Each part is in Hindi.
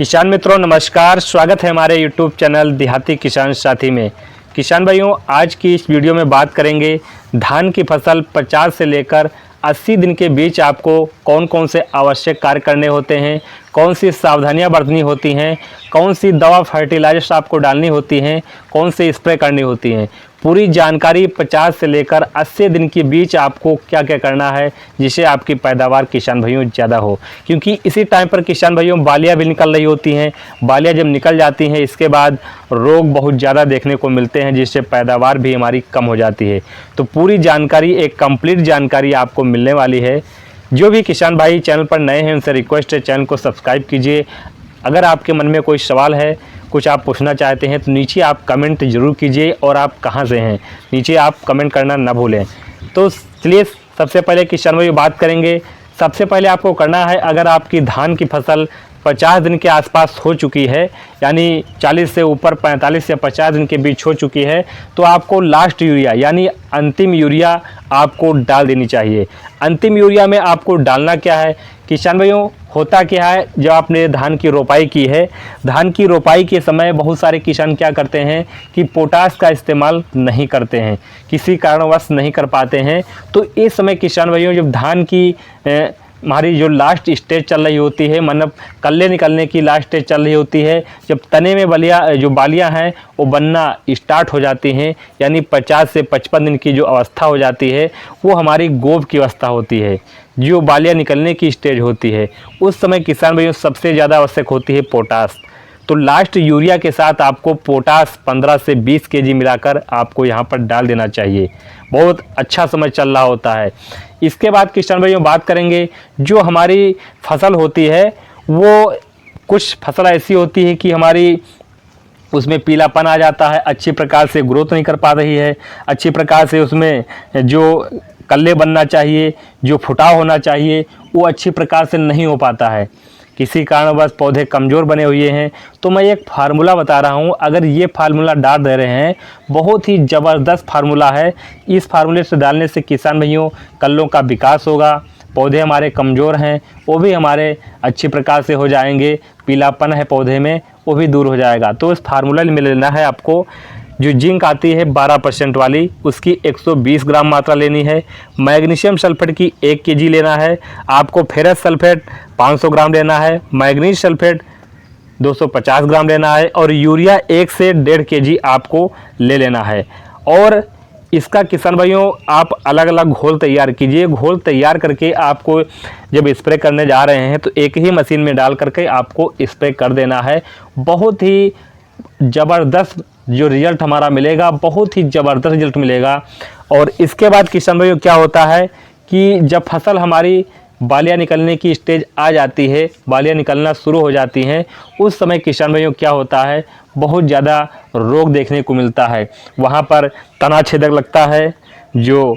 किसान मित्रों नमस्कार, स्वागत है हमारे YouTube चैनल देहाती किसान साथी में। किसान भाइयों, आज की इस वीडियो में बात करेंगे धान की फसल 50 से लेकर 80 दिन के बीच आपको कौन कौन से आवश्यक कार्य करने होते हैं, कौन सी सावधानियां बरतनी होती हैं, कौन सी दवा फर्टिलाइजर्स आपको डालनी होती हैं, कौन से स्प्रे करनी होती हैं। पूरी जानकारी 50 से लेकर 80 दिन के बीच आपको क्या क्या करना है जिससे आपकी पैदावार किसान भाइयों ज़्यादा हो, क्योंकि इसी टाइम पर किसान भाइयों बालियाँ भी निकल रही होती हैं। बालियाँ जब निकल जाती हैं इसके बाद रोग बहुत ज़्यादा देखने को मिलते हैं जिससे पैदावार भी हमारी कम हो जाती है। तो पूरी जानकारी, एक कंप्लीट जानकारी आपको मिलने वाली है। जो भी किसान भाई चैनल पर नए हैं उनसे रिक्वेस्ट है चैनल को सब्सक्राइब कीजिए। अगर आपके मन में कोई सवाल है, कुछ आप पूछना चाहते हैं तो नीचे आप कमेंट ज़रूर कीजिए और आप कहां से हैं नीचे आप कमेंट करना ना भूलें। तो चलिए सबसे पहले किसान भाई बात करेंगे। सबसे पहले आपको करना है, अगर आपकी धान की फसल 50 दिन के आसपास हो चुकी है, यानी 40 से ऊपर 45 या 50 दिन के बीच हो चुकी है, तो आपको लास्ट यूरिया यानी अंतिम यूरिया आपको डाल देनी चाहिए। अंतिम यूरिया में आपको डालना क्या है किसान भाइयों, होता क्या है, जब आपने धान की रोपाई की है, धान की रोपाई के समय बहुत सारे किसान क्या करते हैं कि पोटास का इस्तेमाल नहीं करते हैं, किसी कारणवश नहीं कर पाते हैं। तो इस समय किसान भाइयों जब धान की हमारी जो लास्ट स्टेज चल रही होती है, मतलब कल्ले निकलने की लास्ट स्टेज चल रही होती है, जब तने में बालियाँ हैं वो बनना स्टार्ट हो जाती हैं, यानी 50 से 55 दिन की जो अवस्था हो जाती है वो हमारी गोभ की अवस्था होती है, जो बालियाँ निकलने की स्टेज होती है। उस समय किसान भाइयों सबसे ज़्यादा आवश्यक होती है पोटास। तो लास्ट यूरिया के साथ आपको पोटास 15 से 20 केजी मिलाकर आपको यहाँ पर डाल देना चाहिए। बहुत अच्छा समय चल रहा होता है। इसके बाद किसान भाइयों बात करेंगे, जो हमारी फसल होती है वो कुछ फसल ऐसी होती है कि हमारी उसमें पीलापन आ जाता है, अच्छी प्रकार से ग्रोथ नहीं कर पा रही है, अच्छी प्रकार से उसमें जो कल्ले बनना चाहिए, जो फुटाव होना चाहिए वो अच्छी प्रकार से नहीं हो पाता है, किसी कारणवश पौधे कमज़ोर बने हुए हैं। तो मैं एक फार्मूला बता रहा हूं, अगर ये फार्मूला डाल दे रहे हैं, बहुत ही ज़बरदस्त फार्मूला है। इस फार्मूले से डालने से किसान भाइयों कल्लों का विकास होगा, पौधे हमारे कमज़ोर हैं वो भी हमारे अच्छी प्रकार से हो जाएंगे, पीलापन है पौधे में वो भी दूर हो जाएगा। तो इस फार्मूला में लेना है आपको, जो जिंक आती है 12% वाली, उसकी 120 ग्राम मात्रा लेनी है। मैग्नीशियम सल्फेट की 1 केजी लेना है आपको। फेरस सल्फेट 500 ग्राम लेना है। मैग्नीज सल्फेट 250 ग्राम लेना है। और यूरिया 1 से 1.5 केजी आपको ले लेना है। और इसका किसान भाइयों आप अलग अलग घोल तैयार कीजिए। घोल तैयार करके आपको जब स्प्रे करने जा रहे हैं तो एक ही मशीन में डाल करके आपको स्प्रे कर देना है। बहुत ही ज़बरदस्त जो रिज़ल्ट हमारा मिलेगा, बहुत ही ज़बरदस्त रिज़ल्ट मिलेगा। और इसके बाद किसान भाइयों क्या होता है कि जब फसल हमारी बालियाँ निकलने की स्टेज आ जाती है, बालियाँ निकलना शुरू हो जाती हैं, उस समय किसान भाइयों क्या होता है, बहुत ज़्यादा रोग देखने को मिलता है। वहाँ पर तना छेदक लगता है, जो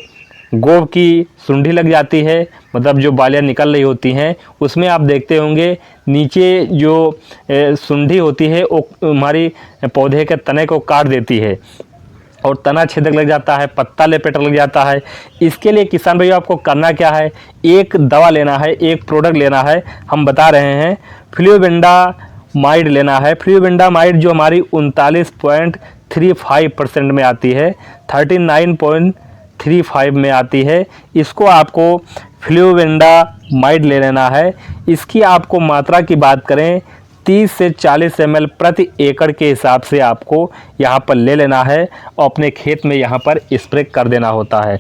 गोभ की सुंडी लग जाती है, मतलब जो बालियाँ निकल रही होती हैं उसमें आप देखते होंगे नीचे जो सुंडी होती है वो हमारी पौधे के तने को काट देती है और तना छेदक लग जाता है, पत्ता लेपेट लग जाता है। इसके लिए किसान भाइयों आपको करना क्या है, एक दवा लेना है, एक प्रोडक्ट लेना है। हम बता रहे हैं फ्लुवेंडामाइड लेना है। फ्लुवेंडामाइड जो हमारी 39.35% में आती है, 39.35 में आती है। इसको आपको फ्लुवेंडामाइड ले लेना है। इसकी आपको मात्रा की बात करें 30 से 40 ml प्रति एकड़ के हिसाब से आपको यहाँ पर ले लेना है और अपने खेत में यहाँ पर स्प्रे कर देना होता है।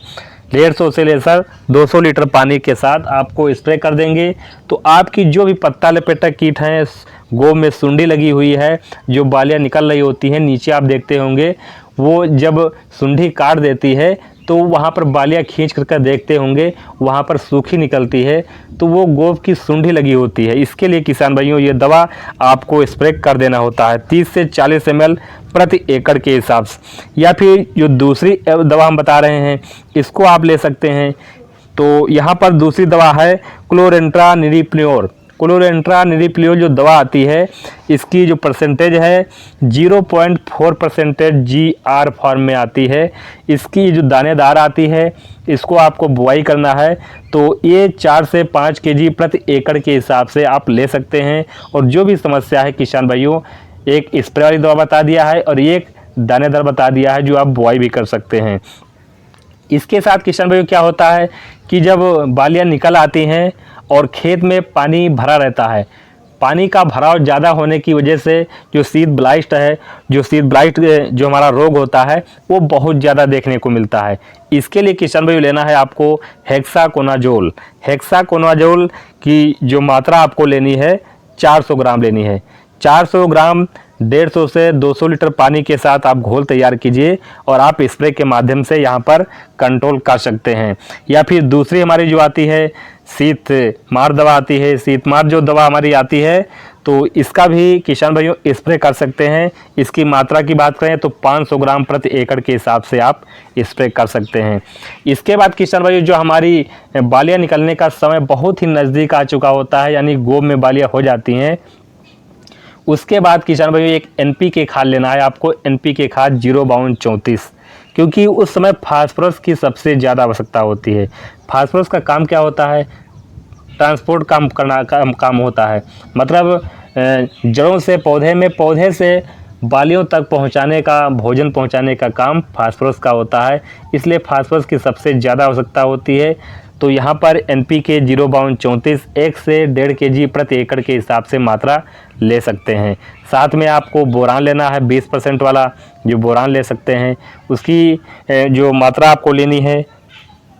150 से लेकर 200 लीटर पानी के साथ आपको स्प्रे कर देंगे तो आपकी जो भी पत्ता लपेटक कीट हैं, गोभ में सुंडी लगी हुई है, जो बालियाँ निकल रही होती हैं, नीचे आप देखते होंगे वो जब सुंडी काट देती है तो वहाँ पर बालियाँ खींच कर देखते होंगे वहाँ पर सूखी निकलती है, तो वो गोभ की सुंडी लगी होती है। इसके लिए किसान भाइयों ये दवा आपको स्प्रे कर देना होता है 30 से 40 ml प्रति एकड़ के हिसाब से। या फिर जो दूसरी दवा हम बता रहे हैं इसको आप ले सकते हैं। तो यहाँ पर दूसरी दवा है क्लोरेंट्रानिलीप्रियोर। क्लोरेंट्रानिलिप्रोल जो दवा आती है इसकी जो परसेंटेज है 0.4% GR फॉर्म में आती है। इसकी जो दानेदार आती है इसको आपको बुआई करना है तो ये 4 से 5 kg प्रति एकड़ के हिसाब से आप ले सकते हैं। और जो भी समस्या है किसान भाइयों, एक स्प्रे वाली दवा बता दिया है और एक दानेदार बता दिया है जो आप बुआई भी कर सकते हैं। इसके साथ किसान भाइयों क्या होता है कि जब बालियाँ निकल आती हैं और खेत में पानी भरा रहता है, पानी का भराव ज़्यादा होने की वजह से जो सीड ब्लाइट है, जो हमारा रोग होता है वो बहुत ज़्यादा देखने को मिलता है। इसके लिए किसान भाइयों लेना है आपको हेक्साकोनाजोल। हेक्साकोनाजोल की जो मात्रा आपको लेनी है 400 ग्राम लेनी है। 400 ग्राम 150 से 200 लीटर पानी के साथ आप घोल तैयार कीजिए और आप स्प्रे के माध्यम से यहाँ पर कंट्रोल कर सकते हैं। या फिर दूसरी हमारी जो आती है शीत मार दवा आती है, शीत मार जो दवा हमारी आती है तो इसका भी किसान भाइयों स्प्रे कर सकते हैं। इसकी मात्रा की बात करें तो 500 ग्राम प्रति एकड़ के हिसाब से आप स्प्रे कर सकते हैं। इसके बाद किसान भाइयों जो हमारी बालियाँ निकलने का समय बहुत ही नज़दीक आ चुका होता है, यानी गोब में बालियाँ हो जाती हैं, उसके बाद किसान भाइयों एक NPK खाद लेना है आपको। NPK खाद 05234, क्योंकि उस समय फास्फोरस की सबसे ज़्यादा आवश्यकता होती है। फास्फोरस का काम क्या होता है? ट्रांसपोर्ट काम होता है, मतलब जड़ों से पौधे में, पौधे से बालियों तक पहुंचाने का, भोजन पहुंचाने का काम फास्फोरस का होता है। इसलिए फास्फोरस की सबसे ज़्यादा आवश्यकता होती है। तो यहाँ पर NPK 05234 1 से 1.5 kg प्रति एकड़ के हिसाब से मात्रा ले सकते हैं। साथ में आपको बोरान लेना है 20% वाला, जो बोरान ले सकते हैं। उसकी जो मात्रा आपको लेनी है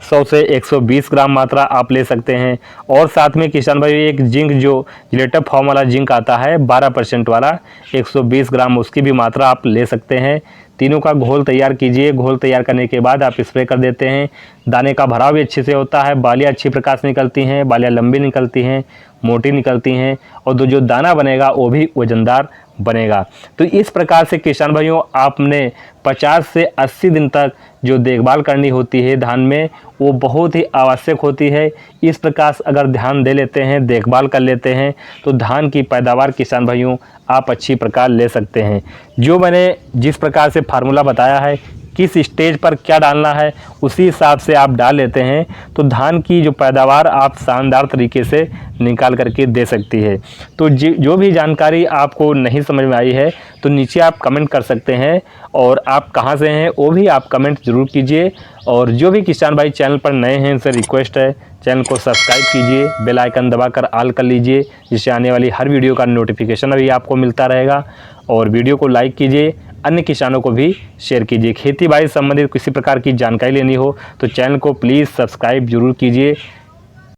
100 से 120 ग्राम मात्रा आप ले सकते हैं। और साथ में किसान भाई एक जिंक जो जिलेटिव फॉर्म वाला जिंक आता है 12% वाला 120 ग्राम, उसकी भी मात्रा आप ले सकते हैं। तीनों का घोल तैयार कीजिए। घोल तैयार करने के बाद आप स्प्रे कर देते हैं। दाने का भराव भी अच्छे से होता है, बालियाँ अच्छी प्रकार से निकलती हैं, बालियाँ लंबी निकलती हैं, मोटी निकलती हैं और जो दाना बनेगा वो भी वजनदार बनेगा। तो इस प्रकार से किसान भाइयों आपने 50 से 80 दिन तक जो देखभाल करनी होती है धान में वो बहुत ही आवश्यक होती है। इस प्रकार से अगर ध्यान दे लेते हैं, देखभाल कर लेते हैं तो धान की पैदावार किसान भाइयों आप अच्छी प्रकार ले सकते हैं। जो मैंने जिस प्रकार से फार्मूला बताया है, किस स्टेज पर क्या डालना है उसी हिसाब से आप डाल लेते हैं तो धान की जो पैदावार आप शानदार तरीके से निकाल करके दे सकती है। तो जो भी जानकारी आपको नहीं समझ में आई है तो नीचे आप कमेंट कर सकते हैं और आप कहां से हैं वो भी आप कमेंट ज़रूर कीजिए। और जो भी किसान भाई चैनल पर नए हैं उनसे रिक्वेस्ट है चैनल को सब्सक्राइब कीजिए, बेल आइकन दबाकर ऑल कर लीजिए, जिससे आने वाली हर वीडियो का नोटिफिकेशन अभी आपको मिलता रहेगा। और वीडियो को लाइक कीजिए, अन्य किसानों को भी शेयर कीजिए। खेती बाड़ी संबंधित किसी प्रकार की जानकारी लेनी हो तो चैनल को प्लीज़ सब्सक्राइब जरूर कीजिए।